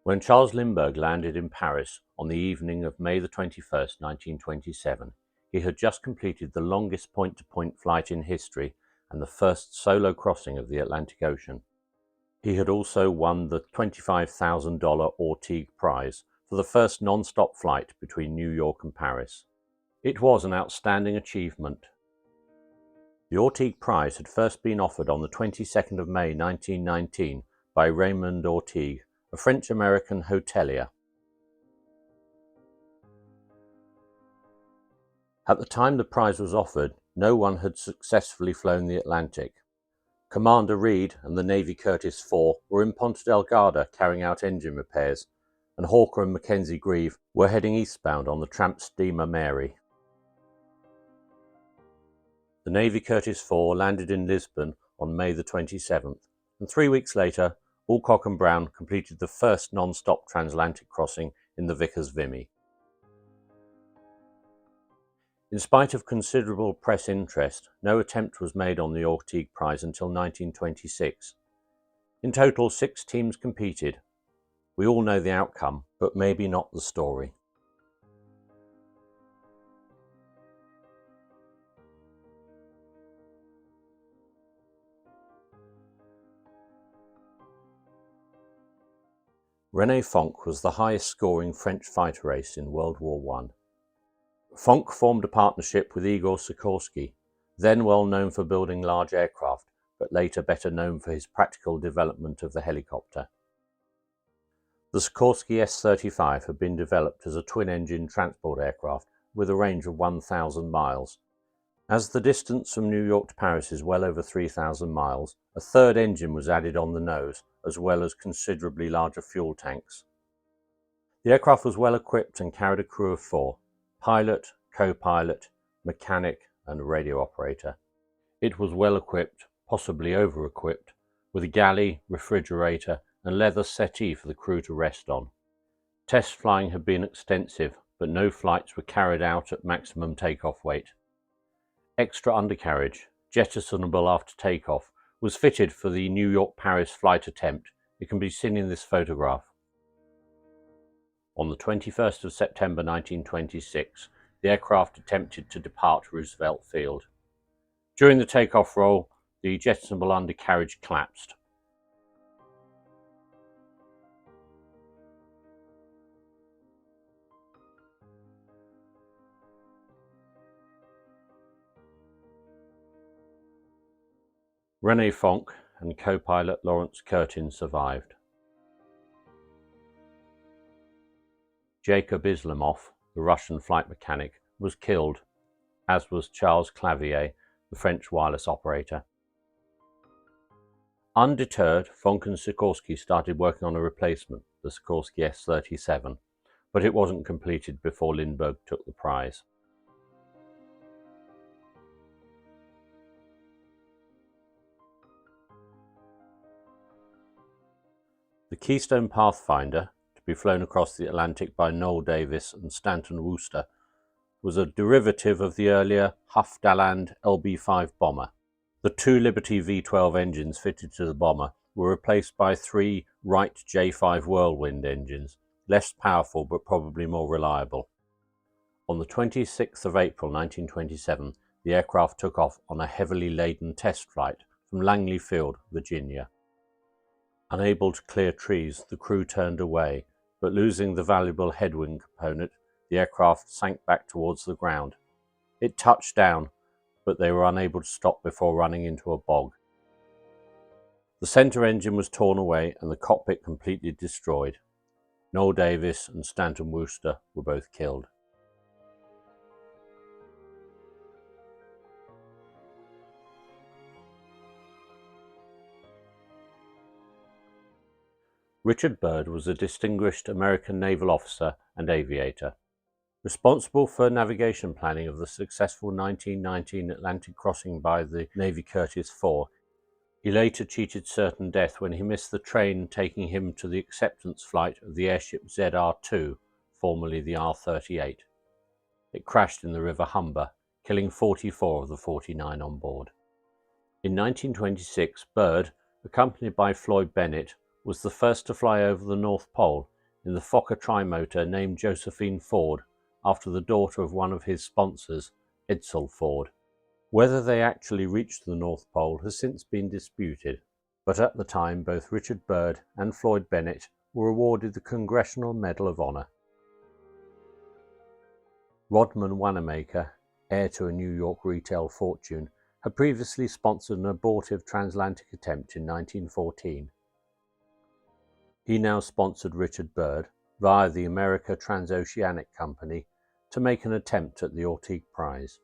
When Charles Lindbergh landed in Paris on the evening of May 21st, 1927, he had just completed the longest point-to-point flight in history and the first solo crossing of the Atlantic Ocean. He had also won the $25,000 Orteig Prize for the first non-stop flight between New York and Paris. It was an outstanding achievement. The Orteig Prize had first been offered on the 22nd of May 1919 by Raymond Orteig, a French-American hotelier. At the time the prize was offered, no one had successfully flown the Atlantic. Commander Reed and the Navy Curtiss IV were in Ponta Delgada carrying out engine repairs, and Hawker and Mackenzie Grieve were heading eastbound on the tramp steamer Mary. The Navy Curtiss IV landed in Lisbon on May the 27th, and 3 weeks later, Alcock and Brown completed the first non-stop transatlantic crossing in the Vickers Vimy. In spite of considerable press interest, no attempt was made on the Orteig Prize until 1926. In total, 6 teams competed. We all know the outcome, but maybe not the story. René Fonck was the highest-scoring French fighter ace in World War I. Fonck formed a partnership with Igor Sikorsky, then well known for building large aircraft, but later better known for his practical development of the helicopter. The Sikorsky S-35 had been developed as a twin-engine transport aircraft with a range of 1,000 miles. As the distance from New York to Paris is well over 3,000 miles, a third engine was added on the nose, as well as considerably larger fuel tanks. The aircraft was well equipped and carried a crew of 4, pilot, co-pilot, mechanic and radio operator. It was well equipped, possibly over-equipped, with a galley, refrigerator and leather settee for the crew to rest on. Test flying had been extensive, but no flights were carried out at maximum takeoff weight. Extra undercarriage, jettisonable after takeoff, was fitted for the New York-Paris flight attempt. It can be seen in this photograph. On the 21st of September 1926, the aircraft attempted to depart Roosevelt Field. During the takeoff roll, the jettisonable undercarriage collapsed. René Fonck and co-pilot Lawrence Curtin survived. Jacob Islamov, the Russian flight mechanic, was killed, as was Charles Clavier, the French wireless operator. Undeterred, Fonck and Sikorsky started working on a replacement, the Sikorsky S-37, but it wasn't completed before Lindbergh took the prize. The Keystone Pathfinder, to be flown across the Atlantic by Noel Davis and Stanton Worcester, was a derivative of the earlier Huff-Daland LB-5 bomber. The 2 Liberty V12 engines fitted to the bomber were replaced by 3 Wright J5 Whirlwind engines, less powerful but probably more reliable. On the 26th of April 1927, the aircraft took off on a heavily laden test flight from Langley Field, Virginia. Unable to clear trees, the crew turned away, but losing the valuable headwind component, the aircraft sank back towards the ground. It touched down, but they were unable to stop before running into a bog. The centre engine was torn away and the cockpit completely destroyed. Noel Davis and Stanton Worcester were both killed. Richard Byrd was a distinguished American naval officer and aviator. Responsible for navigation planning of the successful 1919 Atlantic crossing by the Navy Curtiss IV, he later cheated certain death when he missed the train taking him to the acceptance flight of the airship ZR-2, formerly the R-38. It crashed in the River Humber, killing 44 of the 49 on board. In 1926, Byrd, accompanied by Floyd Bennett, was the first to fly over the North Pole in the Fokker trimotor named Josephine Ford, after the daughter of one of his sponsors, Edsel Ford. Whether they actually reached the North Pole has since been disputed, but at the time both Richard Byrd and Floyd Bennett were awarded the Congressional Medal of Honor. Rodman Wanamaker, heir to a New York retail fortune, had previously sponsored an abortive transatlantic attempt in 1914. He now sponsored Richard Byrd, via the America Transoceanic Company, to make an attempt at the Orteig Prize.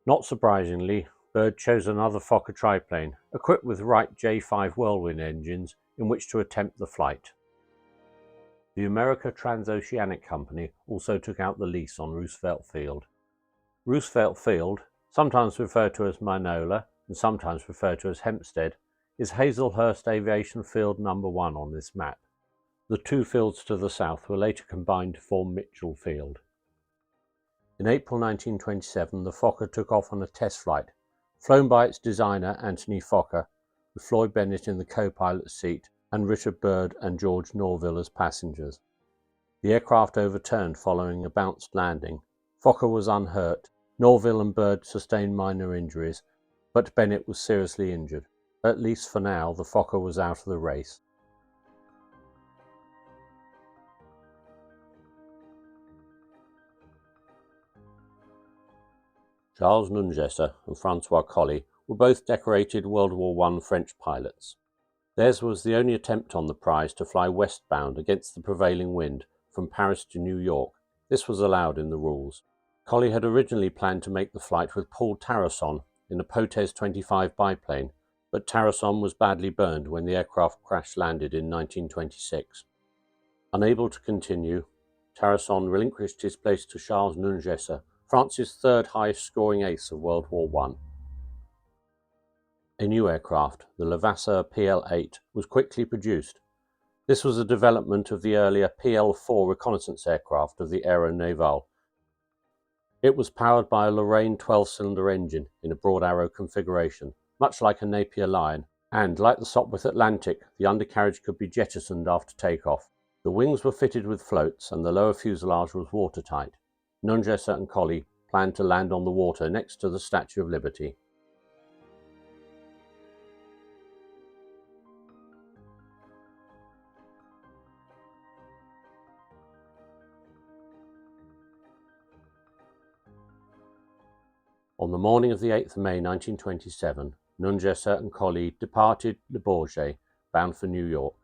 Not surprisingly, Byrd chose another Fokker triplane, equipped with Wright J5 Whirlwind engines, in which to attempt the flight. The America Transoceanic Company also took out the lease on Roosevelt Field. Roosevelt Field, sometimes referred to as Minola and sometimes referred to as Hempstead, is Hazelhurst Aviation Field No. 1 on this map. The two fields to the south were later combined to form Mitchell Field. In April 1927, the Fokker took off on a test flight, flown by its designer Anthony Fokker, with Floyd Bennett in the co-pilot's seat and Richard Byrd and George Norville as passengers. The aircraft overturned following a bounced landing. Fokker was unhurt. Norville and Byrd sustained minor injuries, but Bennett was seriously injured. At least for now, the Fokker was out of the race. Charles Nungesser and Francois Colly were both decorated World War I French pilots. Theirs was the only attempt on the prize to fly westbound against the prevailing wind from Paris to New York. This was allowed in the rules. Colly had originally planned to make the flight with Paul Tarasson in a Potez 25 biplane, but Tarasson was badly burned when the aircraft crash-landed in 1926. Unable to continue, Tarasson relinquished his place to Charles Nungesser, France's third highest scoring ace of World War I. A new aircraft, the Levasseur PL-8, was quickly produced. This was a development of the earlier PL-4 reconnaissance aircraft of the Aéro Naval. It was powered by a Lorraine 12-cylinder engine in a broad arrow configuration, much like a Napier Lion, and, like the Sopwith Atlantic, the undercarriage could be jettisoned after takeoff. The wings were fitted with floats and the lower fuselage was watertight. Nungesser and Colly planned to land on the water next to the Statue of Liberty. On the morning of the 8th of May 1927, Nungesser and Colly departed Le Bourget, bound for New York.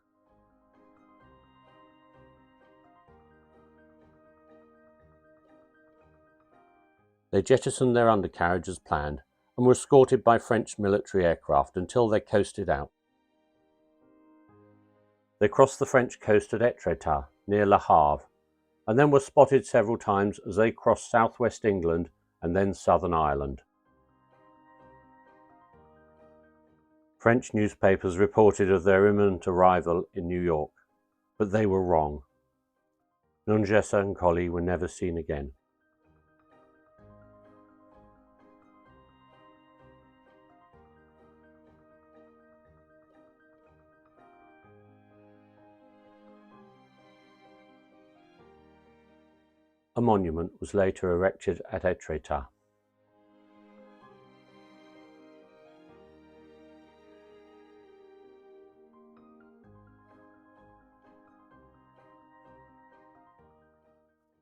They jettisoned their undercarriage as planned and were escorted by French military aircraft until they coasted out. They crossed the French coast at Etretat, near Le Havre, and then were spotted several times as they crossed southwest England and then southern Ireland. French newspapers reported of their imminent arrival in New York, but they were wrong. Nungesser and Colly were never seen again. A monument was later erected at Etretat.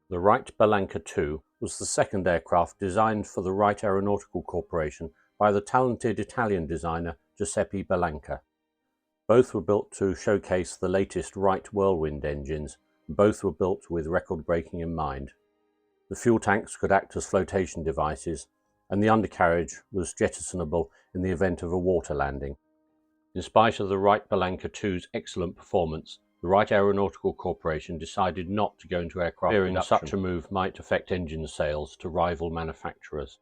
The Wright Bellanca II was the second aircraft designed for the Wright Aeronautical Corporation by the talented Italian designer Giuseppe Bellanca. Both were built to showcase the latest Wright Whirlwind engines, and both were built with record-breaking in mind. The fuel tanks could act as flotation devices, and the undercarriage was jettisonable in the event of a water landing. In spite of the Wright Bellanca II's excellent performance, the Wright Aeronautical Corporation decided not to go into aircraft fearing production. Such a move might affect engine sales to rival manufacturers.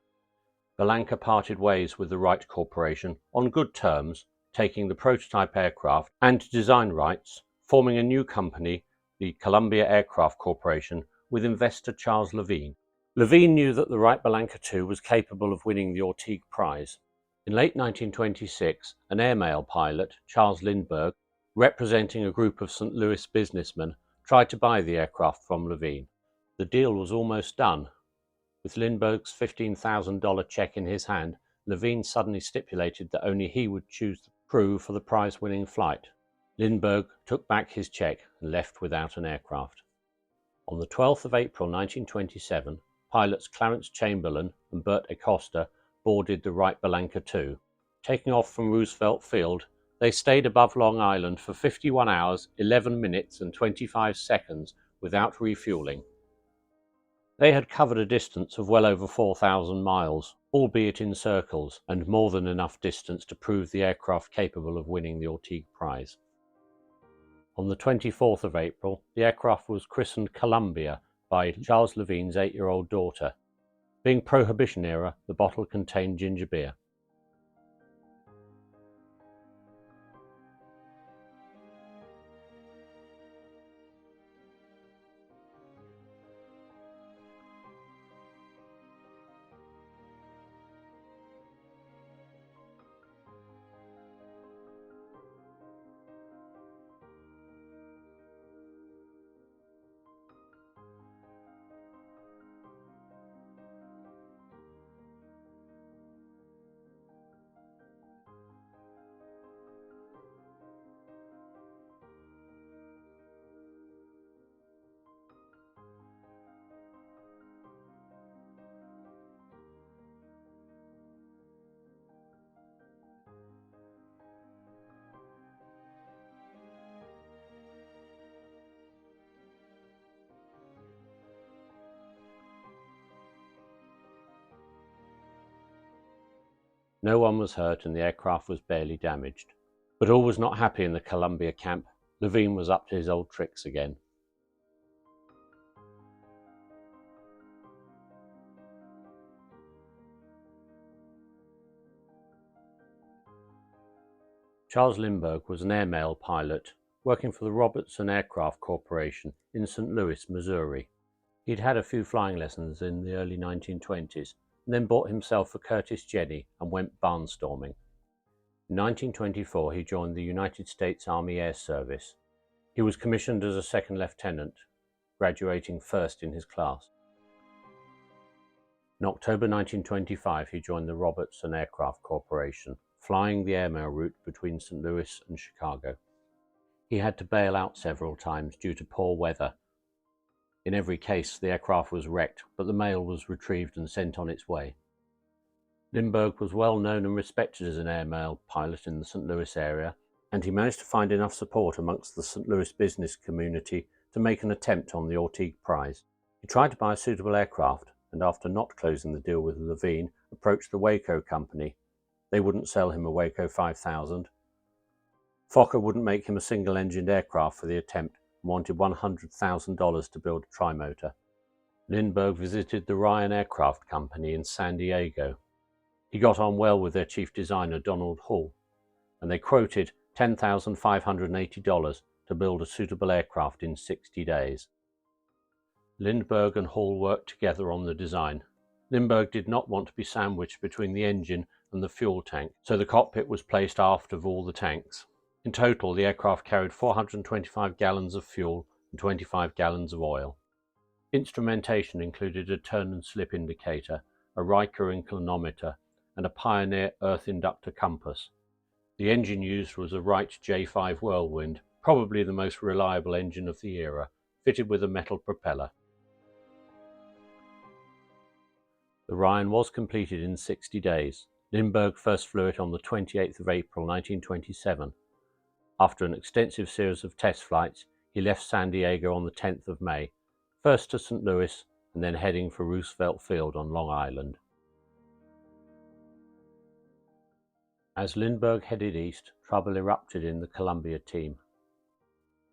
Bellanca parted ways with the Wright Corporation on good terms, taking the prototype aircraft and design rights, forming a new company, the Columbia Aircraft Corporation, with investor Charles Levine. Levine knew that the Wright Bellanca II was capable of winning the Orteig Prize. In late 1926, an airmail pilot, Charles Lindbergh, representing a group of St. Louis businessmen, tried to buy the aircraft from Levine. The deal was almost done. With Lindbergh's $15,000 check in his hand, Levine suddenly stipulated that only he would choose the crew for the prize-winning flight. Lindbergh took back his check and left without an aircraft. On the 12th of April 1927, pilots Clarence Chamberlain and Bert Acosta boarded the Wright Bellanca II. Taking off from Roosevelt Field, they stayed above Long Island for 51 hours, 11 minutes and 25 seconds without refueling. They had covered a distance of well over 4,000 miles, albeit in circles, and more than enough distance to prove the aircraft capable of winning the Orteig Prize. On the 24th of April, the aircraft was christened Columbia by Charles Levine's 8-year-old daughter. Being Prohibition era, the bottle contained ginger beer. No one was hurt and the aircraft was barely damaged. But all was not happy in the Columbia camp. Levine was up to his old tricks again. Charles Lindbergh was an airmail pilot working for the Robertson Aircraft Corporation in St. Louis, Missouri. He'd had a few flying lessons in the early 1920s and then bought himself a Curtiss Jenny and went barnstorming. In 1924 he joined the United States Army Air Service. He was commissioned as a second lieutenant, graduating first in his class. In October 1925 he joined the Robertson Aircraft Corporation, flying the airmail route between St. Louis and Chicago. He had to bail out several times due to poor weather. In every case, the aircraft was wrecked, but the mail was retrieved and sent on its way. Lindbergh was well known and respected as an airmail pilot in the St. Louis area, and he managed to find enough support amongst the St. Louis business community to make an attempt on the Orteig Prize. He tried to buy a suitable aircraft, and after not closing the deal with Levine, approached the Waco company. They wouldn't sell him a Waco 5000. Fokker wouldn't make him a single-engined aircraft for the attempt, wanted $100,000 to build a trimotor. Lindbergh visited the Ryan Aircraft Company in San Diego. He got on well with their chief designer Donald Hall, and they quoted $10,580 to build a suitable aircraft in 60 days. Lindbergh and Hall worked together on the design. Lindbergh did not want to be sandwiched between the engine and the fuel tank, so the cockpit was placed aft of all the tanks. In total, the aircraft carried 425 gallons of fuel and 25 gallons of oil. Instrumentation included a turn and slip indicator, a Riker inclinometer, and a Pioneer earth inductor compass. The engine used was a Wright J5 Whirlwind, probably the most reliable engine of the era, fitted with a metal propeller. The Ryan was completed in 60 days. Lindbergh first flew it on the 28th of April 1927. After an extensive series of test flights, he left San Diego on the 10th of May, first to St. Louis and then heading for Roosevelt Field on Long Island. As Lindbergh headed east, trouble erupted in the Columbia team.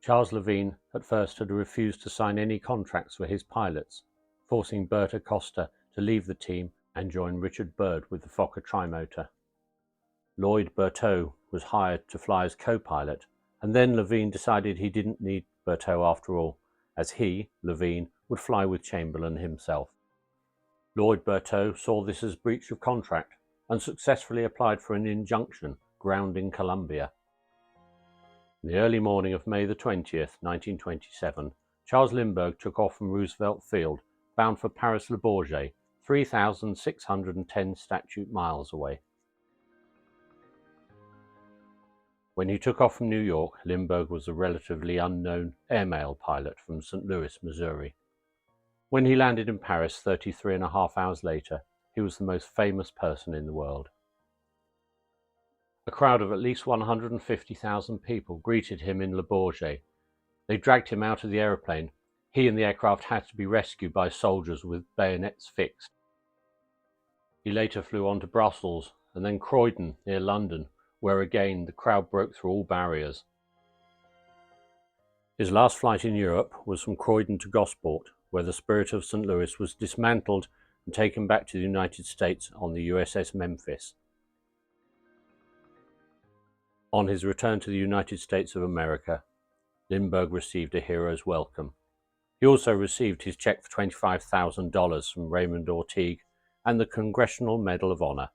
Charles Levine at first had refused to sign any contracts for his pilots, forcing Bert Acosta to leave the team and join Richard Byrd with the Fokker trimotor. Lloyd Berthoud was hired to fly as co-pilot, and then Levine decided he didn't need Berthoud after all, as he, Levine, would fly with Chamberlain himself. Lloyd Berthoud saw this as breach of contract and successfully applied for an injunction grounding Columbia. In the early morning of May the 20th, 1927, Charles Lindbergh took off from Roosevelt Field, bound for Paris-Le Bourget, 3,610 statute miles away. When he took off from New York, Lindbergh was a relatively unknown airmail pilot from St. Louis, Missouri. When he landed in Paris 33.5 hours later, he was the most famous person in the world. A crowd of at least 150,000 people greeted him in Le Bourget. They dragged him out of the aeroplane. He and the aircraft had to be rescued by soldiers with bayonets fixed. He later flew on to Brussels and then Croydon near London, where again the crowd broke through all barriers. His last flight in Europe was from Croydon to Gosport, where the Spirit of St. Louis was dismantled and taken back to the United States on the USS Memphis. On his return to the United States of America, Lindbergh received a hero's welcome. He also received his check for $25,000 from Raymond Orteig and the Congressional Medal of Honor.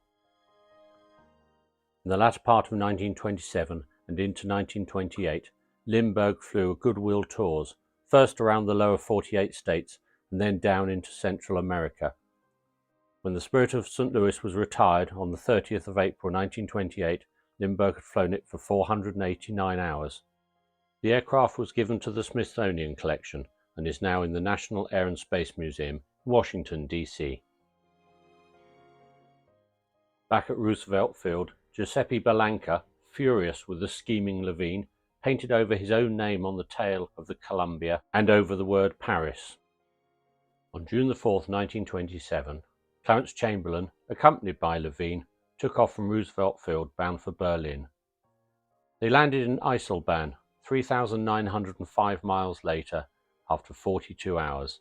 In the latter part of 1927 and into 1928, Lindbergh flew goodwill tours, first around the lower 48 states and then down into Central America. When the Spirit of St. Louis was retired on the 30th of April 1928, Lindbergh had flown it for 489 hours. The aircraft was given to the Smithsonian Collection and is now in the National Air and Space Museum in Washington, D.C. Back at Roosevelt Field, Giuseppe Bellanca, furious with the scheming Levine, painted over his own name on the tail of the Columbia and over the word Paris. On June 4, 1927, Clarence Chamberlain, accompanied by Levine, took off from Roosevelt Field bound for Berlin. They landed in Eisleben 3,905 miles later, after 42 hours.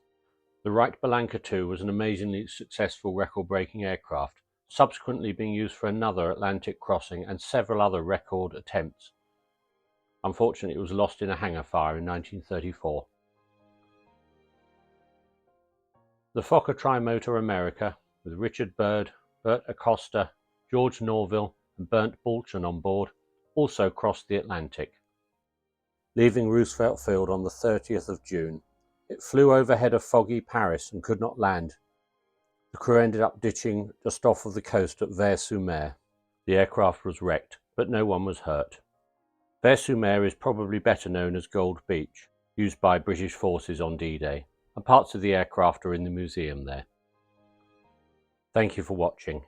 The Wright Bellanca II was an amazingly successful record-breaking aircraft, subsequently being used for another Atlantic crossing and several other record attempts. Unfortunately, it was lost in a hangar fire in 1934. The Fokker Trimotor America, with Richard Byrd, Bert Acosta, George Norville and Bernd Balchen on board, also crossed the Atlantic. Leaving Roosevelt Field on the 30th of June, it flew overhead of foggy Paris and could not land. The crew ended up ditching just off of the coast at Vers-sur-Mer. The aircraft was wrecked, but no one was hurt. Vers-sur-Mer is probably better known as Gold Beach, used by British forces on D-Day, and parts of the aircraft are in the museum there. Thank you for watching.